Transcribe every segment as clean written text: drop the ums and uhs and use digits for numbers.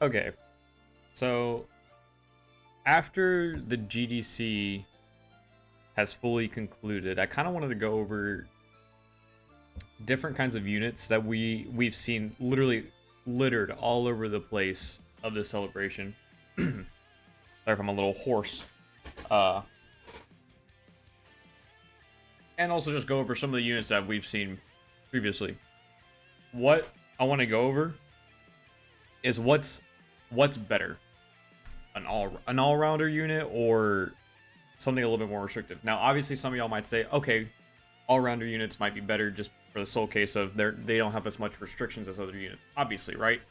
Okay, so after the GDC has fully concluded, I kind of wanted to go over different kinds of units that we've seen literally littered all over the place of this celebration. Sorry if I'm a little hoarse. Uh, and also just go over some of the units that we've seen previously. What I want to go over is what's better, an all-rounder unit or something a little bit more restrictive. Now, obviously, some of y'all might say, okay, all-rounder units might be better just for the sole case of they don't have as much restrictions as other units. Obviously, right?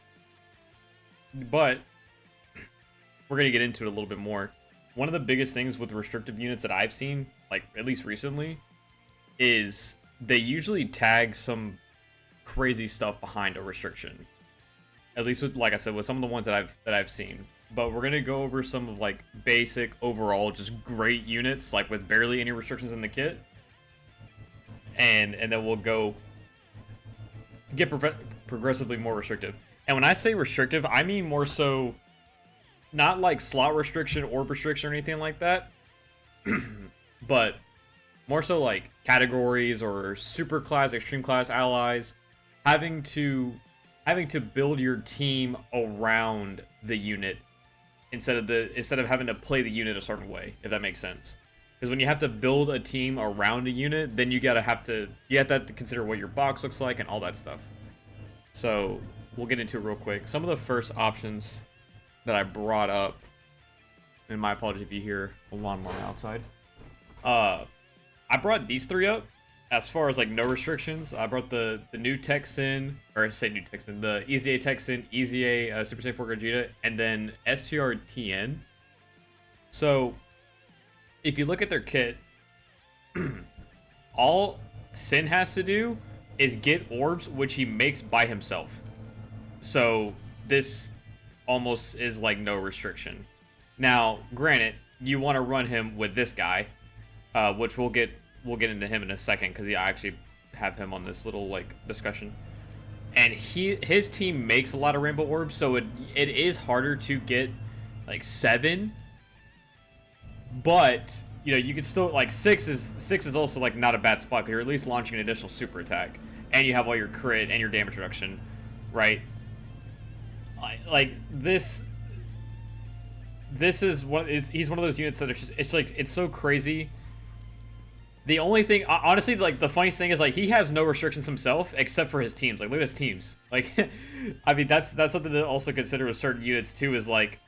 But we're gonna get into it a little bit more. One of the biggest things with restrictive units that I've seen, like at least recently, is they usually tag some crazy stuff behind a restriction. At least with, like I said, with some of the ones that I've seen. But we're gonna go over some of like basic overall just great units, like with barely any restrictions in the kit. And then we'll go get progressively more restrictive. And when I say restrictive, I mean more so not like slot restriction, orb restriction, or anything like that, but more so like categories or super class, extreme class allies, having to build your team around the unit instead of having to play the unit a certain way, if that makes sense. Because when you have to build a team around a unit, then you have to consider what your box looks like and all that stuff. So we'll get into it real quick. Some of the first options that I brought up, and my apologies if you hear a lawnmower outside. I brought these three up as far as like no restrictions. I brought the new Texan, or I say new Texan, the EZA Texan, EZA Super Saiyan 4 Gogeta, and then STR-TN. So if you look at their kit, all Sin has to do is get orbs, which he makes by himself. So this almost is like no restriction. Now, granted, you want to run him with this guy, which we'll get into him in a second because I actually have him on this little like discussion. And his team makes a lot of rainbow orbs, so it is harder to get like 7. But you know, you can still like 6 is also like not a bad spot because you're at least launching an additional super attack, and you have all your crit and your damage reduction, right? Like this is he's one of those units that are just it's so crazy. The only thing, honestly, like the funniest thing is like he has no restrictions himself except for his teams. Like look at his teams. Like I mean that's something to also consider with certain units too. Is like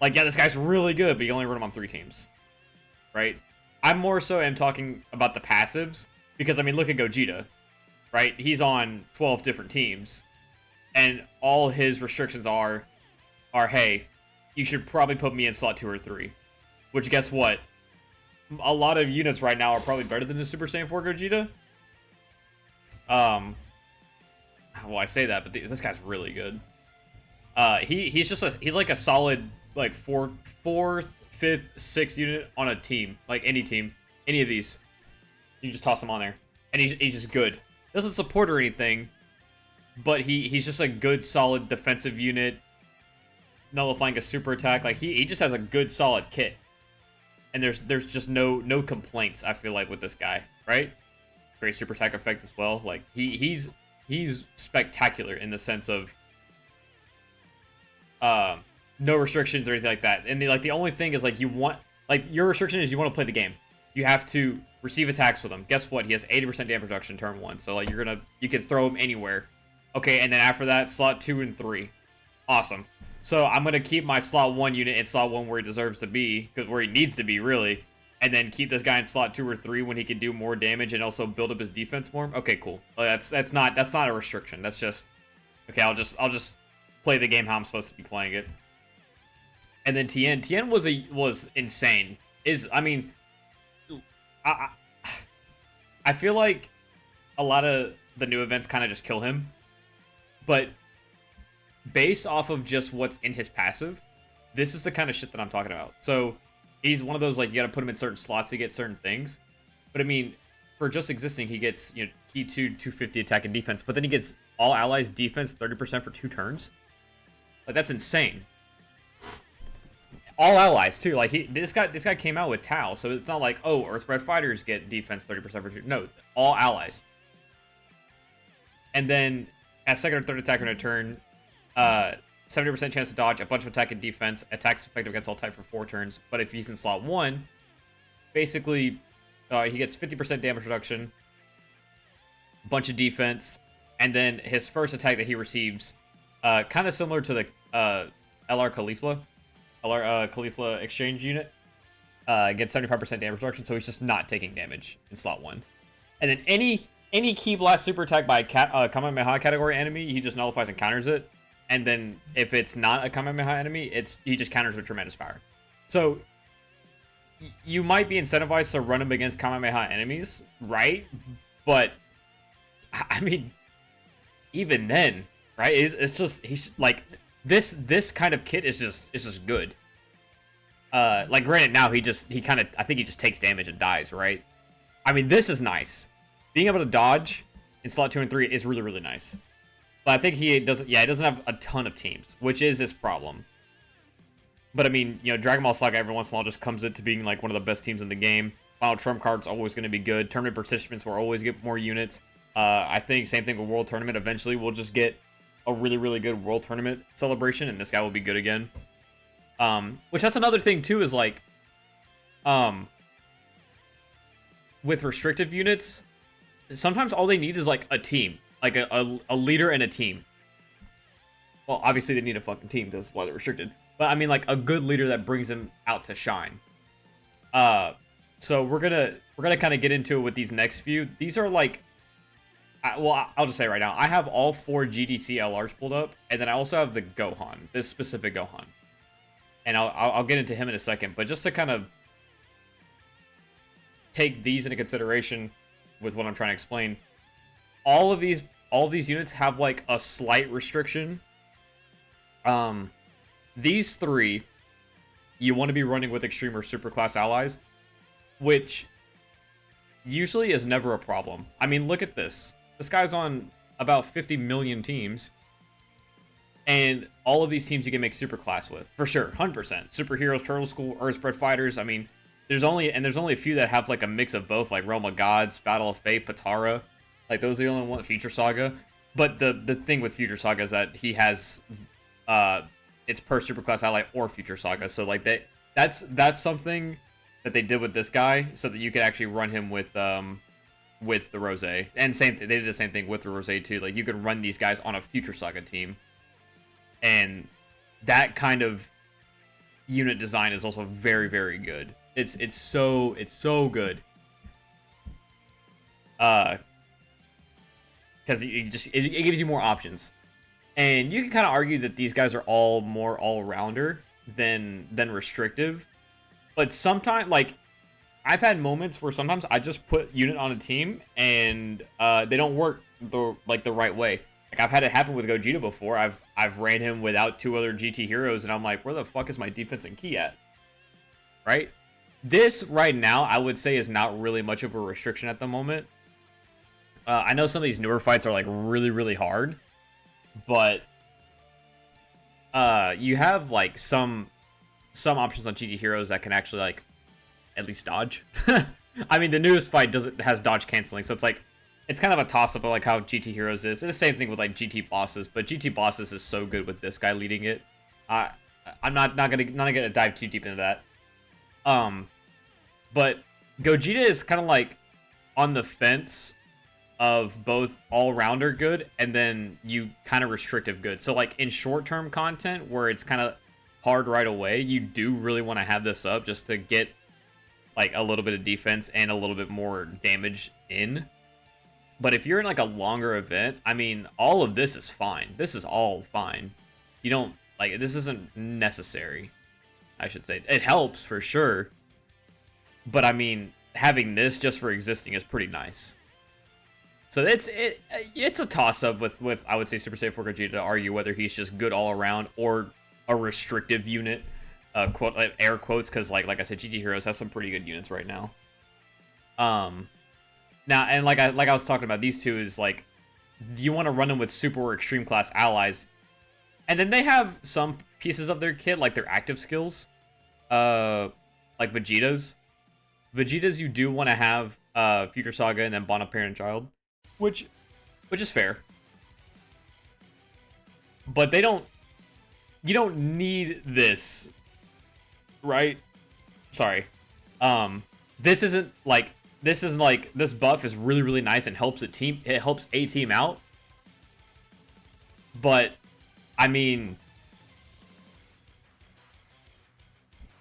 yeah, this guy's really good, but you only run him on 3 teams, right? I'm more so am talking about the passives because I mean look at Gogeta, right? He's on 12 different teams, and all his restrictions are hey, you should probably put me in slot 2 or 3. Which guess what? A lot of units right now are probably better than the Super Saiyan 4 Gogeta. Well, I say that, but this guy's really good. He's like a solid like fourth, 5th, 6th unit on a team, like any team, any of these. You just toss him on there, and he's just good. Doesn't support or anything, but he's just a good solid defensive unit, nullifying a super attack. Like he just has a good solid kit. And there's just no complaints, I feel like, with this guy, right? Great super attack effect as well. Like he's spectacular in the sense of no restrictions or anything like that. And the only thing is like your restriction is you want to play the game. You have to receive attacks with him. Guess what? He has 80% damage reduction turn 1. So like you can throw him anywhere. Okay, and then after that, slot 2 and 3. Awesome. So I'm going to keep my slot 1 unit in slot 1 where he deserves to be, because where he needs to be, really. And then keep this guy in slot 2 or 3 when he can do more damage and also build up his defense more. Okay, cool. That's not a restriction. That's just, okay, I'll just play the game how I'm supposed to be playing it. And then Tien was insane. I mean, I feel like a lot of the new events kind of just kill him. But based off of just what's in his passive, this is the kind of shit that I'm talking about. So he's one of those, like, you gotta put him in certain slots to get certain things. But I mean, for just existing, he gets, you know, key 2, 250 attack and defense, but then he gets all allies defense 30% for 2 turns. Like that's insane. All allies too. Like this guy came out with Tau, so it's not like, oh, Earthspread fighters get defense 30% for two. No, all allies. And then as second or third attack on a turn, 70% chance to dodge, a bunch of attack and defense, attacks effective against all type for 4 turns. But if he's in slot 1, basically he gets 50% damage reduction, a bunch of defense, and then his first attack that he receives, kind of similar to the LR Khalifa exchange unit, gets 75% damage reduction, so he's just not taking damage in slot 1. And then any Ki Blast super attack by a Kamehameha category enemy, he just nullifies and counters it. And then if it's not a Kamehameha enemy, he just counters with Tremendous Power. So you might be incentivized to run him against Kamehameha enemies, right? But I mean, even then, right? It's just he's like this kind of kit is just good. Like granted, now I think he just takes damage and dies, right? I mean, this is nice. Being able to dodge in slot 2 and 3 is really, really nice. But I think he doesn't have a ton of teams, which is his problem. But I mean, you know, Dragon Ball Saga every once in a while just comes into being like one of the best teams in the game. Final Trump card's always going to be good. Tournament participants will always get more units. I think same thing with World Tournament. Eventually, we'll just get a really, really good World Tournament celebration, and this guy will be good again. Which that's another thing too, is like, with restrictive units, sometimes all they need is like a team, like a leader and a team. Well, obviously they need a fucking team. That's why they're restricted. But I mean, like a good leader that brings them out to shine. So we're gonna kind of get into it with these next few. These are like, well, I'll just say right now, I have all 4 GDC LRs pulled up, and then I also have the Gohan, this specific Gohan, and I'll get into him in a second. But just to kind of take these into consideration with what I'm trying to explain, all of these units have like a slight restriction. These 3 you want to be running with extreme or super class allies, which usually is never a problem. I mean, look at this. This guy's on about 50 million teams, and all of these teams you can make super class with for sure, 100%. Superheroes, Turtle School, Earthspread fighters. I mean, there's only a few that have like a mix of both, like Realm of Gods, Battle of Fate, Patara. Like those are the only one. Future Saga. But the thing with Future Saga is that he has it's per superclass ally or Future Saga. So like that's something that they did with this guy, so that you could actually run him with the Rose. And they did the same thing with the Rose too. Like you could run these guys on a Future Saga team, and that kind of unit design is also very, very good. It's so good. Because it gives you more options, and you can kind of argue that these guys are all more all-rounder than restrictive. But sometimes, like, I've had moments where sometimes I just put unit on a team and they don't work the right way. Like I've had it happen with Gogeta before. I've ran him without 2 other GT heroes, and I'm like, where the fuck is my defense and key at? Right? This right now, I would say, is not really much of a restriction at the moment. I know some of these newer fights are like really, really hard, but you have like some options on GT heroes that can actually like at least dodge. I mean, the newest fight has dodge canceling, so it's kind of a toss up of like how GT heroes is. It's the same thing with like GT bosses, but GT bosses is so good with this guy leading it. I'm not gonna dive too deep into that. But Gogeta is kind of like on the fence of both all-rounder good and then you kind of restrictive good. So like in short-term content where it's kind of hard right away, you do really want to have this up just to get like a little bit of defense and a little bit more damage in. But if you're in like a longer event, I mean, all of this is fine. This is all fine. You don't like, this isn't necessary, I should say. It helps for sure, but I mean, having this just for existing is pretty nice. So it's a toss-up with I would say Super Saiyan 4 Gogeta to argue whether he's just good all around or a restrictive unit, quote, air quotes, because like I said, GT Heroes has some pretty good units right now. Now, and like I was talking about, these two is like, do you want to run them with super or extreme class allies? And then they have some pieces of their kit, like their active skills, like Vegeta's. Vegeta's you do want to have Future Saga and then Bond of Parent and Child, which is fair. But they don't. You don't need this, right? Sorry. This isn't like this buff is really really nice and helps it helps a team out. But I mean,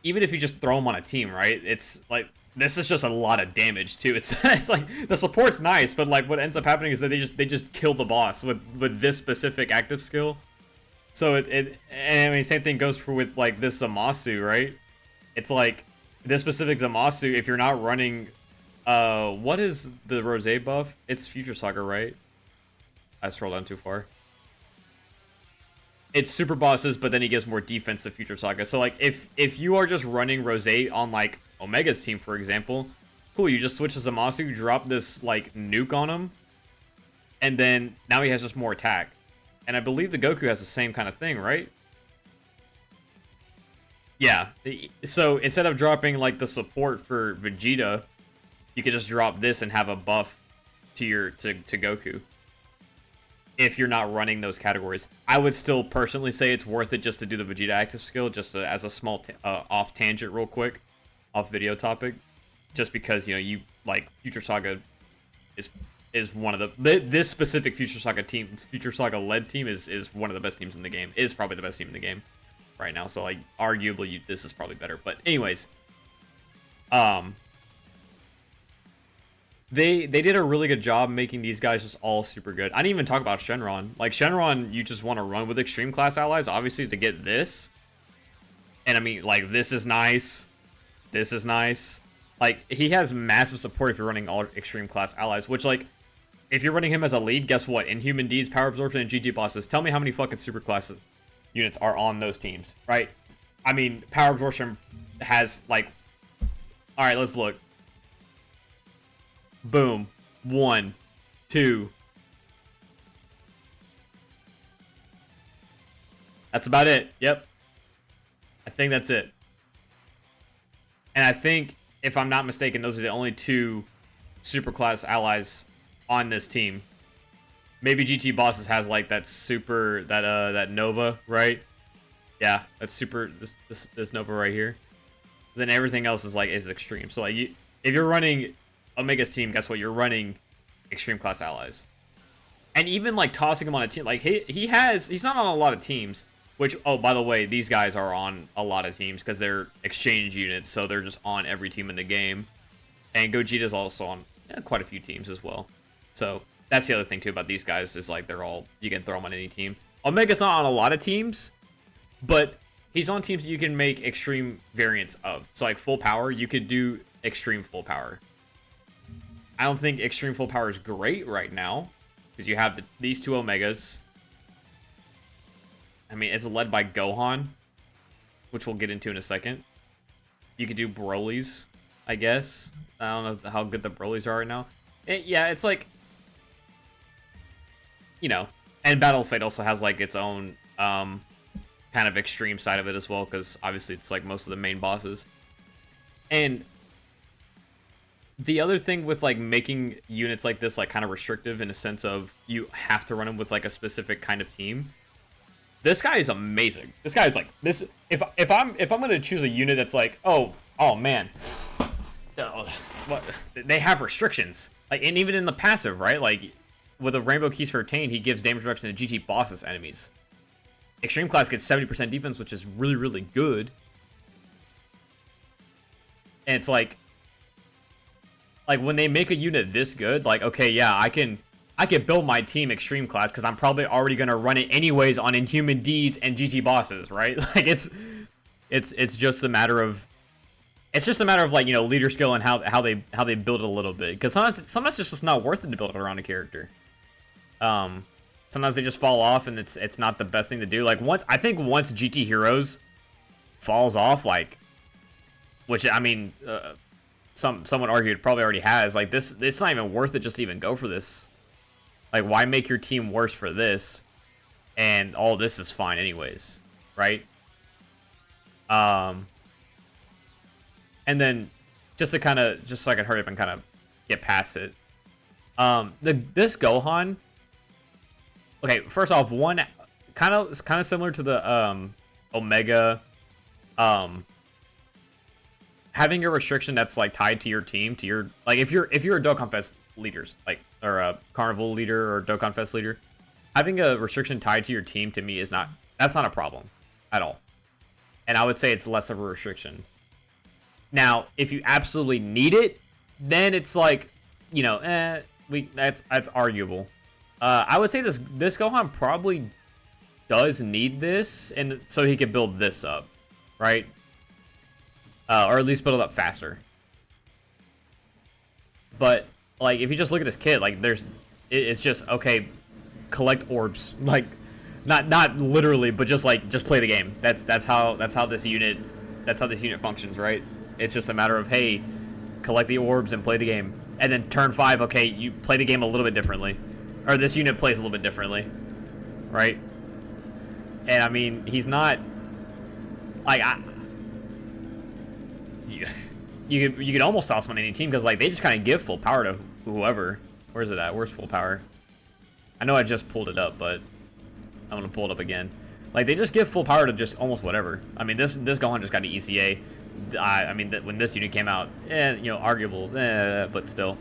even if you just throw them on a team, right? It's like this is just a lot of damage too. It's like the support's nice, but like what ends up happening is that they just kill the boss with this specific active skill. So and I mean same thing goes for with like this Zamasu, right? It's like this specific Zamasu, if you're not running what is the Rose buff? It's Future Saga, right? I scrolled down too far. It's super bosses, but then he gives more defense to Future Saga. So like if you are just running Rose on like Omega's team, for example, cool, you just switch to Zamasu, drop this like nuke on him, and then now he has just more attack. And I believe the Goku has the same kind of thing, right? Yeah. So instead of dropping like the support for Vegeta, you could just drop this and have a buff to Goku. If you're not running those categories, I would still personally say it's worth it just to do the Vegeta active skill, just as a small off tangent, real quick, off video topic, just because you like Future Saga is one of this specific Future Saga team, Future Saga led team is one of the best teams in the game. Is probably the best team in the game right now. So like arguably this is probably better. But anyways, they did a really good job making these guys just all super good. I didn't even talk about Shenron. Like Shenron, you just want to run with extreme class allies, obviously, to get this. And I mean, like this is nice. This is nice. Like he has massive support if you're running all extreme class allies, which like if you're running him as a lead, guess what? Inhuman Deeds, Power Absorption, and GG bosses. Tell me how many fucking super class units are on those teams, right? I mean, Power Absorption has like, all right, let's look. Boom. 1, 2. That's about it. Yep. I think that's it. And I think, if I'm not mistaken, those are the only 2 superclass allies on this team. Maybe GT Bosses has like that super that Nova, right? Yeah, that's super this Nova right here. Then everything else is extreme. So like if you're running Omega's team, guess what? You're running extreme class allies. And even like tossing him on a team, like he's not on a lot of teams, which, oh, by the way, these guys are on a lot of teams because they're exchange units, so they're just on every team in the game. And Gogeta's also on quite a few teams as well. So that's the other thing too about these guys is like you can throw them on any team. Omega's not on a lot of teams, but he's on teams that you can make extreme variants of. So like full power, you could do extreme full power. I don't think extreme full power is great right now because you have these 2 Omegas. I mean, it's led by Gohan, which we'll get into in a second. You could do Broly's, I guess. I don't know how good the Broly's are right now. Yeah, it's like, and Battle of Fate also has like its own kind of extreme side of it as well, because obviously it's like most of the main bosses. And the other thing with like making units like this like kind of restrictive in a sense of you have to run them with like a specific kind of team. This guy is amazing. This guy is like this. If I'm gonna choose a unit that's like, oh man, what, they have restrictions, like, and even in the passive, right? Like with a Rainbow Keys for Attain, he gives damage reduction to GG bosses enemies. Extreme class gets 70% defense, which is really really good. And it's like when they make a unit this good, like, okay, yeah, I can build my team extreme class because I'm probably already gonna run it anyways on Inhuman Deeds and GG bosses, right? Like it's just a matter of like leader skill and how they build it a little bit, because sometimes it's just not worth it to build it around a character. Sometimes they just fall off and it's not the best thing to do. Like once GT Heroes falls off, like, which I mean, some would argue it probably already has. Like this, it's not even worth it just to even go for this. Like, why make your team worse for this? and all this is fine anyways, right? And then just so I can hurry up and kind of get past it. This Gohan. Okay, first off, one kind of similar to the Omega. Having a restriction that's like tied to your team, to your like if you're a Dokkan Fest leaders, like, or a Carnival leader or Dokkan Fest leader, having a restriction tied to your team, to me, that's not a problem at all. And I would say it's less of a restriction. Now, if you absolutely need it, then it's like, you know, that's arguable. I would say this Gohan probably does need this, and so he could build this up, right? Or at least build it up faster. But like, if you just look at this kid, like, it's just, okay, collect orbs, like, not literally, but just play the game. That's how this unit functions, right? It's just a matter of, hey, collect the orbs and play the game, and then turn 5, okay, you play the game a little bit differently, or this unit plays a little bit differently, right? And I mean, he's not like you could almost toss him on any team, because like they just kind of give full power to whoever. Where's it at? Where's full power? I know I just pulled it up, but I'm gonna pull it up again. Like, they just give full power to just almost whatever. I mean, this Gohan just got an ECA. I mean, when this unit came out, you know, arguable, but still,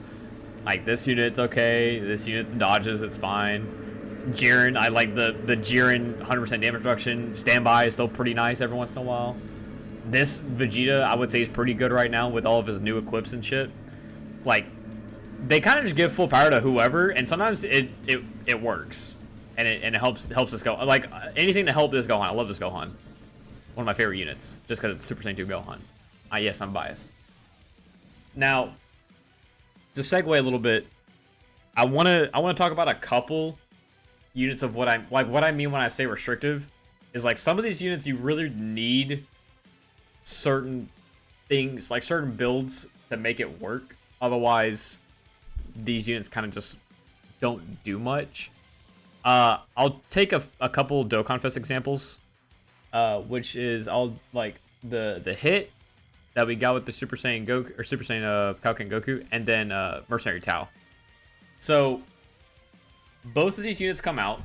like, this unit's okay. This unit's dodges, it's fine. Jiren, I like the Jiren 100% damage reduction. Standby is still pretty nice every once in a while. This Vegeta, I would say, is pretty good right now with all of his new equips and shit. Like, they kind of just give full power to whoever, and sometimes it works, and it helps this go. Like, anything to help this Gohan. I love this Gohan. One of my favorite units, just because it's Super Saiyan 2 Gohan. Yes, I'm biased. Now, to segue a little bit, I wanna talk about a couple units of what I mean when I say restrictive. Is like, some of these units you really need certain things, like certain builds, to make it work. Otherwise, these units kind of just don't do much. I'll take a couple Dokkan Fest examples, which is the hit that we got with the Super Saiyan Goku, or Super Saiyan Kaioken Goku, and then Mercenary Tao. So both of these units come out.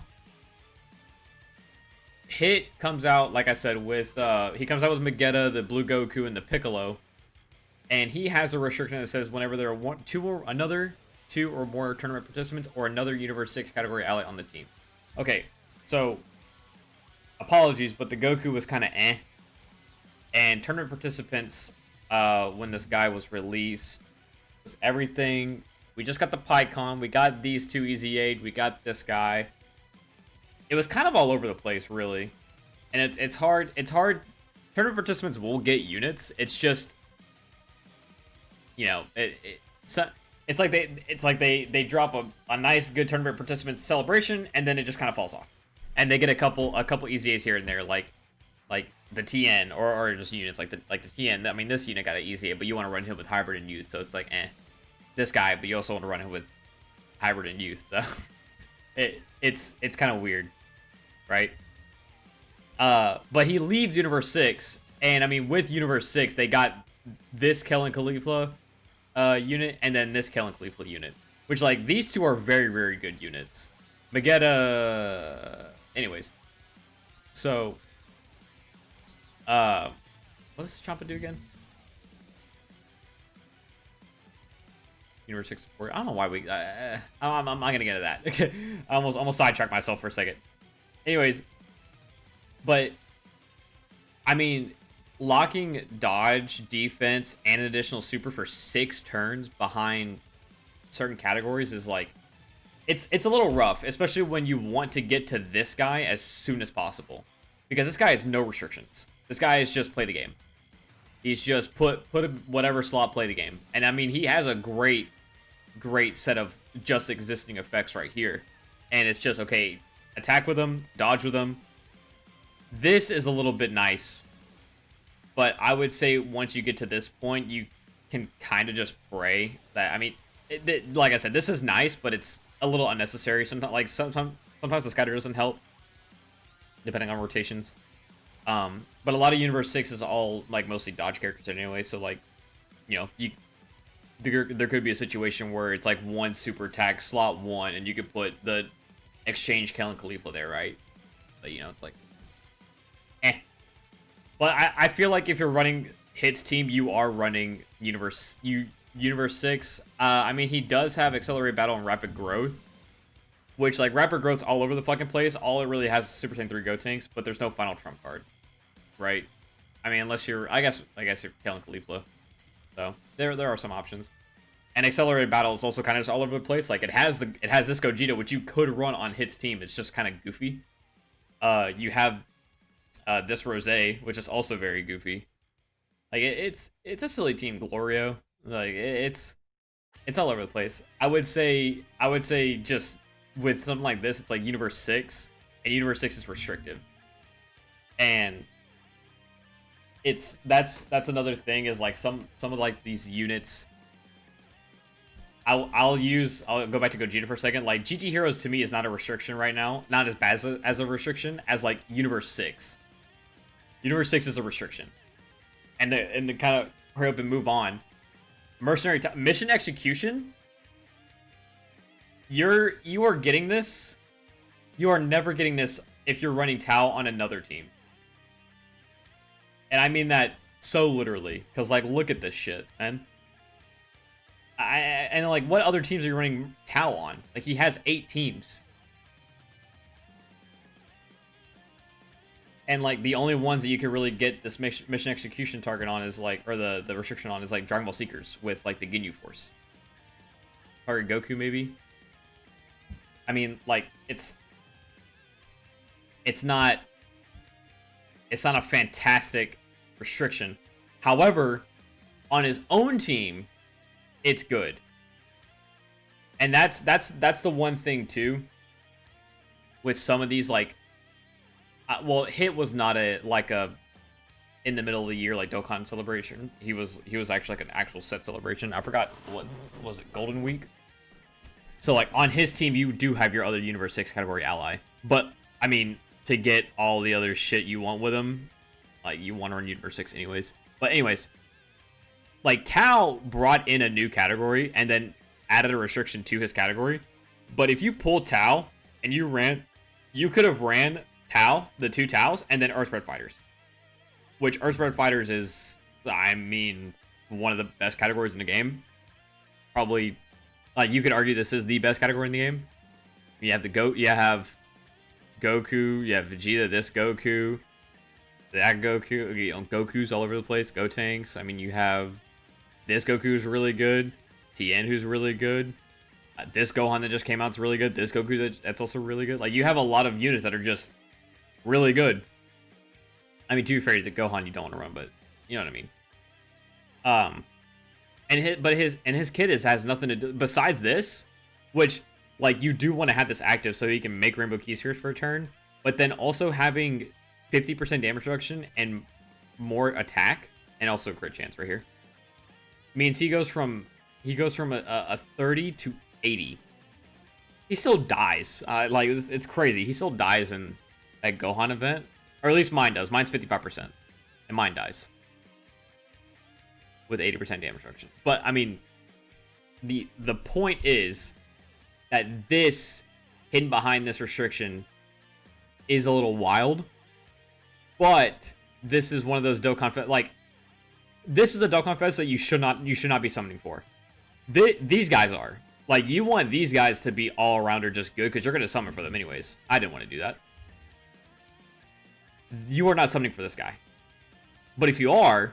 Hit comes out, like I said, with he comes out with Megeta, the Blue Goku, and the Piccolo, and he has a restriction that says whenever there are two or more tournament participants or another Universe 6 category ally on the team. Okay, so apologies, but the Goku was kind of and tournament participants, when this guy was released, was everything. We just got the PyCon, we got these two Easy Aid, we got this guy. It was kind of all over the place, really, and it's hard. Tournament participants will get units. It's just, you know, it's like they drop a nice good tournament participant celebration, and then it just kind of falls off, and they get a couple Easy A's here and there, like the TN or just units like the TN. I mean, this unit got an Easy A, but you want to run him with Hybrid and Youth, so it's like this guy, but you also want to run him with Hybrid and Youth. So it's kind of weird, right? But he leads Universe 6, and I mean, with Universe 6, they got this Kel and Caulifla unit, and then this Kel and Caulifla unit, which, like, these two are very, very good units. Megeta, anyways. So, what does Champa do again? Universe 6 support. I don't know why I'm not gonna get into that. Okay, I almost sidetracked myself for a second. Anyways, but I mean, locking dodge, defense, and an additional super for 6 turns behind certain categories is like, it's a little rough, especially when you want to get to this guy as soon as possible, because this guy has no restrictions. This guy is just play the game. He's just put whatever slot, play the game, and I mean, he has a great set of just existing effects right here, and it's just, okay, attack with him, dodge with him. This is a little bit nice, but I would say once you get to this point, you can kind of just pray that, I mean, like I said, this is nice, but it's a little unnecessary. Sometimes the scatter doesn't help. depending on rotations. But a lot of Universe 6 is all like mostly dodge characters anyway, so like, you know, there could be a situation where it's like one super attack slot 1 and you could put the exchange Kellen Khalifa there, right? But you know, it's like But I feel like if you're running Hit's team, you are running Universe 6. I mean, he does have Accelerated Battle and Rapid Growth, which, like, Rapid Growth's all over the fucking place. All it really has is Super Saiyan 3 Go Tanks, but there's no final trump card, right? I mean, unless you're, I guess you're Kellen Khalifa. So there are some options. And Accelerated Battle is also kind of just all over the place. Like, it has this Gogeta, which you could run on Hit's team. It's just kind of goofy. You have this Rose, which is also very goofy. Like, it's a silly team, Glorio. Like, it's all over the place. I would say just with something like this, it's like Universe 6, and Universe 6 is restrictive. And that's another thing, is like some of like these units. I'll go back to Gogeta for a second. Like, GG Heroes to me is not a restriction right now. Not as bad as a restriction as like Universe 6. Universe 6 is a restriction. And to kind of hurry up and move on. Mercenary Mission Execution. You are getting this. You are never getting this if you're running Tau on another team. And I mean that so literally, because like, look at this shit, man. And like, what other teams are you running Tau on? Like, he has 8 teams. And like, the only ones that you can really get this mission execution target on is like, or the restriction on is like Dragon Ball Seekers with like the Ginyu Force. Target Goku maybe. I mean, like, it's not a fantastic restriction. However, on his own team, it's good. And that's the one thing too with some of these, like, well, Hit was not a in the middle of the year like Dokkan celebration. He was actually like an actual set celebration. I forgot, what was it, Golden Week? So like, on his team you do have your other Universe 6 category ally. But I mean, to get all the other shit you want with him, like, you want to run Universe 6 anyways. But anyways, like, Tau brought in a new category and then added a restriction to his category. But if you pull Tau and you could have ran Tau, the 2 Taus, and then Earthspread Fighters. Which Earthspread Fighters is, I mean, one of the best categories in the game. Probably, like, you could argue this is the best category in the game. You have you have Goku, you have Vegeta, this Goku, that Goku, you know, Goku's all over the place, Gotenks. I mean, you have this Goku's really good, Tien who's really good, this Gohan that just came out is really good, this Goku that's also really good. Like, you have a lot of units that are just really good. I mean, to be fair, the Gohan you don't want to run, but you know what I mean. And his kid has nothing to do besides this, which, like, you do want to have this active so he can make Rainbow Key Spheres for a turn, but then also having 50% damage reduction and more attack, and also crit chance right here, means he goes from a 30 to 80. He still dies. Like, it's crazy. He still dies in that Gohan event, or at least mine does. Mine's 55%, and mine dies with 80% damage reduction. But I mean, the point is that this, hidden behind this restriction, is a little wild. But this is one of those Dokkan Fest, like, this is a Dokkan Fest that you should not be summoning for. These guys are. Like, you want these guys to be all around or just good, because you're going to summon for them anyways. I didn't want to do that. You are not summoning for this guy. But if you are,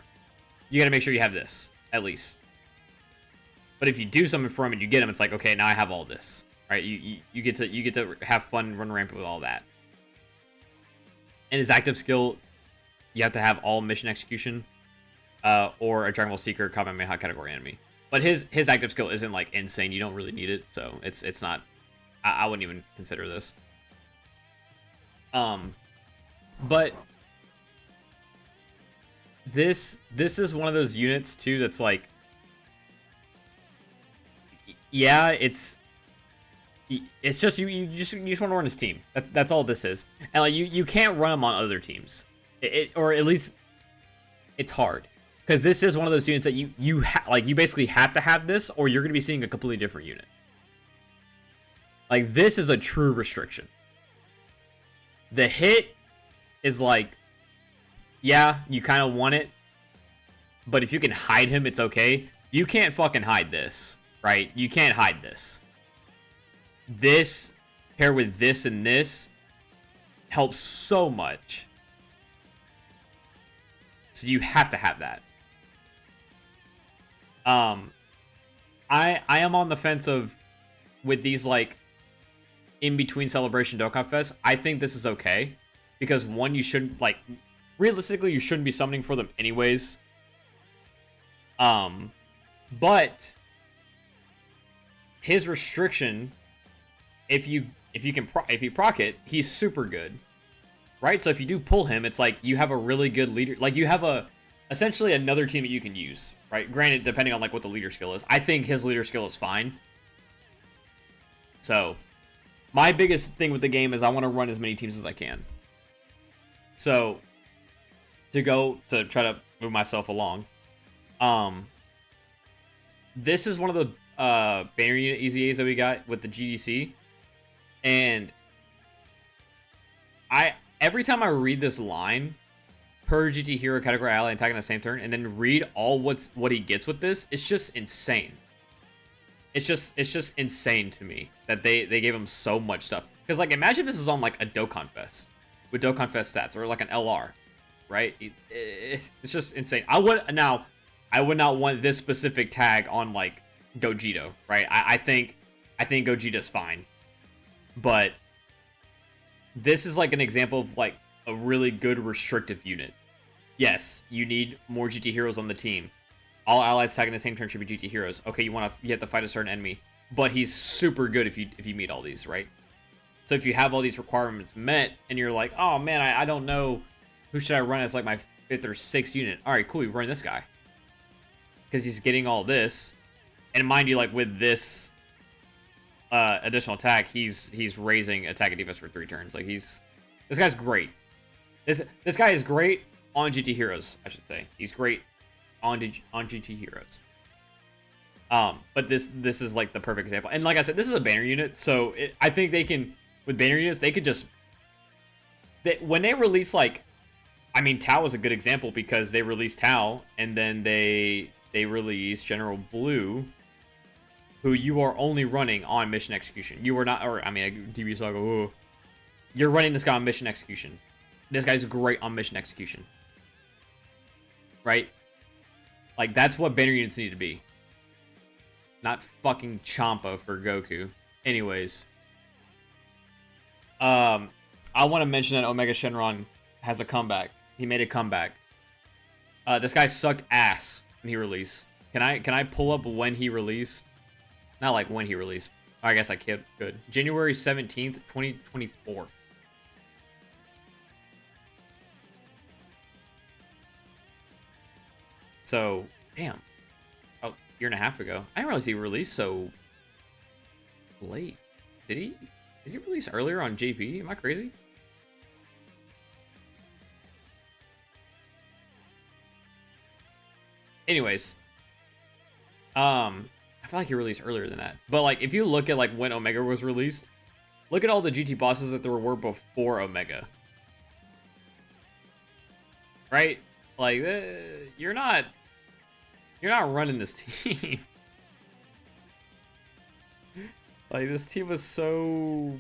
you got to make sure you have this, at least. But if you do summon for him and you get him, it's like, okay, now I have all this. Right? You get to have fun, run rampant with all that. And his active skill, you have to have all mission execution, or a Dragon Ball Seeker Kamehameha category enemy. But his active skill isn't like insane. You don't really need it, so it's not. I wouldn't even consider this. But this is one of those units too that's like, yeah, it's It's just you just want to run his team. That's all this is. And like you can't run him on other teams. Or at least it's hard. Because this is one of those units that you basically have to have this, or you're going to be seeing a completely different unit. Like, this is a true restriction. The hit is like, yeah, you kind of want it, but if you can hide him, it's okay. You can't fucking hide this, right? You can't hide this. This, paired with this and this, helps so much. So you have to have that. I am on the fence of, with these, like, in-between Celebration Dokkan Fest, I think this is okay. Because, one, you shouldn't, like, realistically, you shouldn't be summoning for them anyways. But his restriction, if you proc it, he's super good. Right? So if you do pull him, it's like you have a really good leader. Like, you have essentially another team that you can use. Right? Granted, depending on, like, what the leader skill is. I think his leader skill is fine. So, my biggest thing with the game is I want to run as many teams as I can. So, to try to move myself along. This is one of the banner unit EZAs that we got with the GDC. And every time I read this line, per GT hero category ally attack on the same turn, and then read all what he gets with this, it's just insane. It's just insane to me that they gave him so much stuff. Because, like, imagine this is on, like, a Dokkan Fest with Dokkan Fest stats, or like an LR, right? It's just insane. I would not want this specific tag on, like, Gogeta, right? I think Gogeta's fine, but this is like an example of, like, a really good restrictive unit. Yes, you need more GT heroes on the team. All allies attacking the same turn should be GT heroes. Okay, you have to fight a certain enemy, but he's super good if you meet all these, right? So if you have all these requirements met, and you're like, oh man, I don't know who should I run as, like, my 5th or 6th unit. All right, cool, you run this guy because he's getting all this, and mind you, like, with this additional attack, he's raising attack and defense for 3 turns. Like, this guy's great. This guy is great on GT heroes, I should say. He's great on GT heroes. But this is, like, the perfect example. And like I said, this is a banner unit, so I think they can, with banner units, they could just, when they release, like, I mean, Tau is a good example because they released Tau, and then they released General Blue, who you are only running on mission execution. You are not, or I mean, DBZ Saga. Ooh. You're running this guy on mission execution. This guy's great on mission execution, right? Like, that's what banner units need to be. Not fucking Champa for Goku. Anyways, I want to mention that Omega Shenron has a comeback. He made a comeback. This guy sucked ass when he released. Can I pull up when he released? Not like when he released. I guess I could. January 17th, 2024. So, damn. Oh, year and a half ago. I didn't realize he released so late. Did he release earlier on JP? Am I crazy? Anyways. I feel like he released earlier than that. But, like, if you look at, like, when Omega was released, look at all the GT bosses that there were before Omega. Right? Like, you're not running this team. Like, this team was so...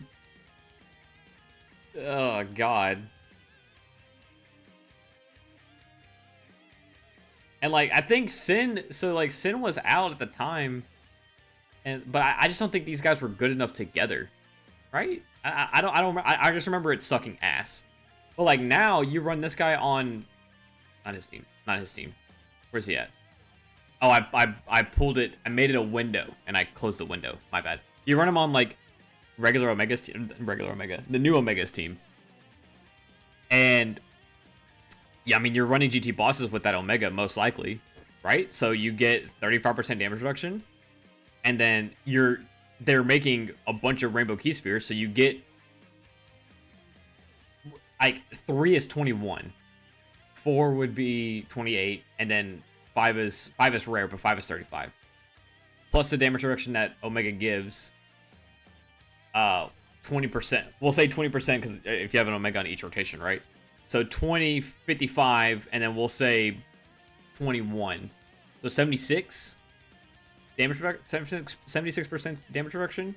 Oh, God. And, like, I think Sin was out at the time, but I just don't think these guys were good enough together, right? I just remember it sucking ass. But, like, now you run this guy on, not his team. Where's he at? Oh, I pulled it. I made it a window and I closed the window. My bad. You run him on, like, the new Omega's team, and yeah, I mean, you're running GT bosses with that Omega, most likely, right? So you get 35% damage reduction, and then you're they're making a bunch of rainbow key spheres, so you get like 3 is 21, 4 would be 28, and then 5 is rare, but 5 is 35. Plus the damage reduction that Omega gives, 20%. We'll say 20% because if you have an Omega on each rotation, right? So 20, 55, and then we'll say 21. So 76 damage reduction, 76% damage reduction.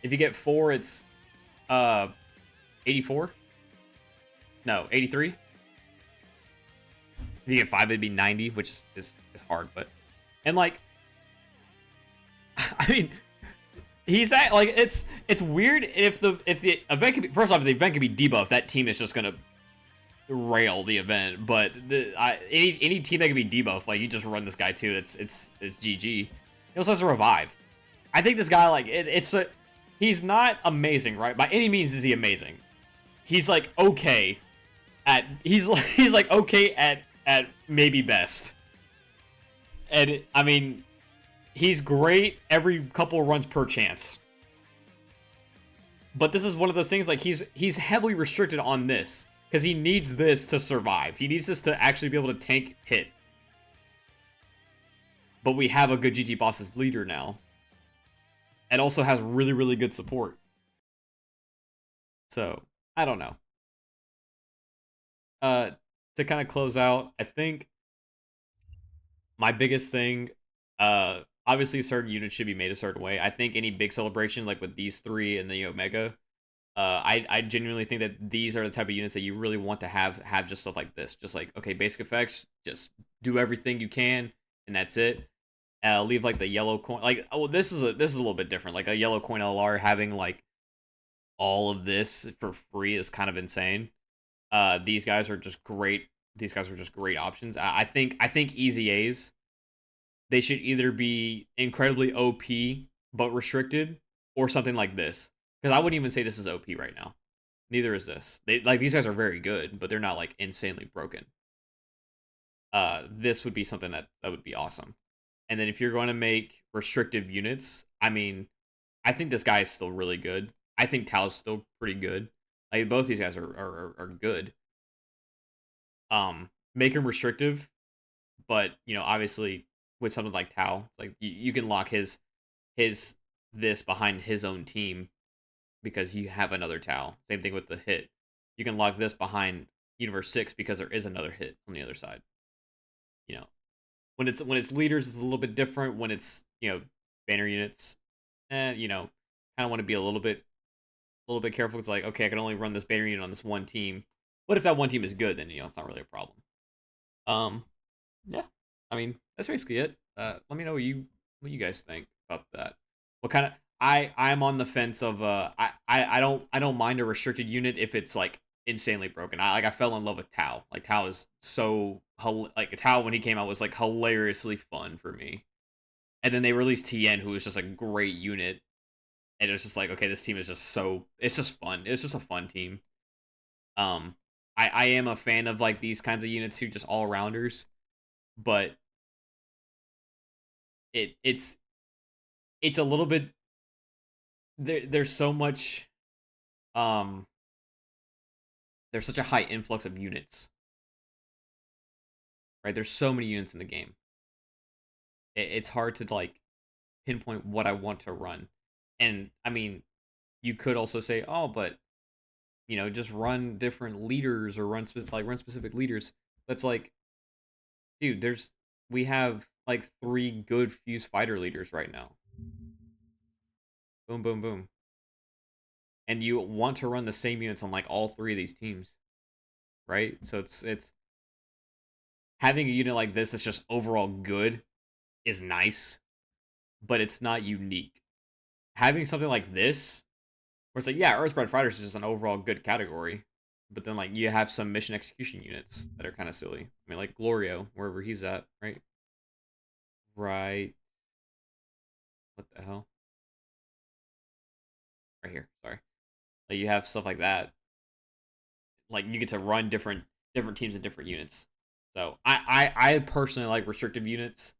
If you get 4, it's 84. No, 83. If you get 5, it'd be 90, which is hard, but and like I mean, he's at like it's weird if the event could be, first off, if the event could be debuffed, that team is just gonna rail the event. But any team that can be debuffed, like you just run this guy too, it's GG. He also has a revive. I think this guy like he's not amazing, right? By any means is he amazing. He's like okay at he's like okay at maybe best. And I mean, he's great every couple of runs per chance. But this is one of those things like he's heavily restricted on this because he needs this to survive. He needs this to actually be able to tank hits. But we have a good GG Boss's leader now. And also has really, really good support. So, I don't know. To kind of close out, I think my biggest thing, obviously certain units should be made a certain way. I think any big celebration, like with these 3 and the Omega, I genuinely think that these are the type of units that you really want to have just stuff like this. Just like, okay, basic effects, just do everything you can, and that's it. Leave like the yellow coin, like, oh, this is a little bit different. Like a yellow coin LR having like all of this for free is kind of insane. These guys are just great. These guys are just great options. I think easy A's, they should either be incredibly OP but restricted, or something like this. Because I wouldn't even say this is OP right now. Neither is this. These guys are very good, but they're not like insanely broken. This would be something that would be awesome. And then if you're going to make restrictive units, I mean, I think this guy is still really good. I think Tao's still pretty good. Like both these guys are good. Make him restrictive, but obviously with something like Tao, like you can lock his this behind his own team because you have another Tao. Same thing with the hit. You can lock this behind Universe 6 because there is another hit on the other side. When it's leaders, it's a little bit different. When it's banner units, kind of want to be a little bit careful. It's like, okay, I can only run this banner unit on this one team. But if that one team is good, then it's not really a problem. Yeah, I mean that's basically it. Let me know what you guys think about that. What kind of I'm on the fence of I don't mind a restricted unit if it's like insanely broken. I fell in love with Tao. Like Tao is so like Tao when he came out was like hilariously fun for me. And then they released Tien, who was just a great unit. And it was just like, okay, this team is just it's just fun. It's just a fun team. I am a fan of like these kinds of units who just all rounders, but it's a little bit there's so much there's such a high influx of units, right? There's so many units in the game. It's hard to like pinpoint what I want to run. And I mean, you could also say, oh, but just run different leaders or run specific leaders. That's like, dude, we have like 3 good fuse fighter leaders right now. Boom, boom, boom. And you want to run the same units on like all 3 of these teams, right? So it's having a unit like this that's just overall good is nice, but it's not unique. Having something like this, where it's like, yeah, Earthspread Fighters is just an overall good category, but then like you have some mission execution units that are kind of silly. I mean, like Glorio, wherever he's at, right? Right. What the hell? Right here. Sorry. Like you have stuff like that. Like you get to run different teams and different units. So I personally like restrictive units.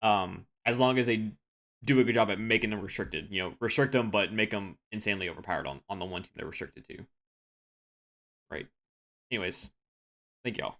As long as they do a good job at making them restricted. You know, restrict them, but make them insanely overpowered on the one team they're restricted to. Right. Anyways, thank y'all.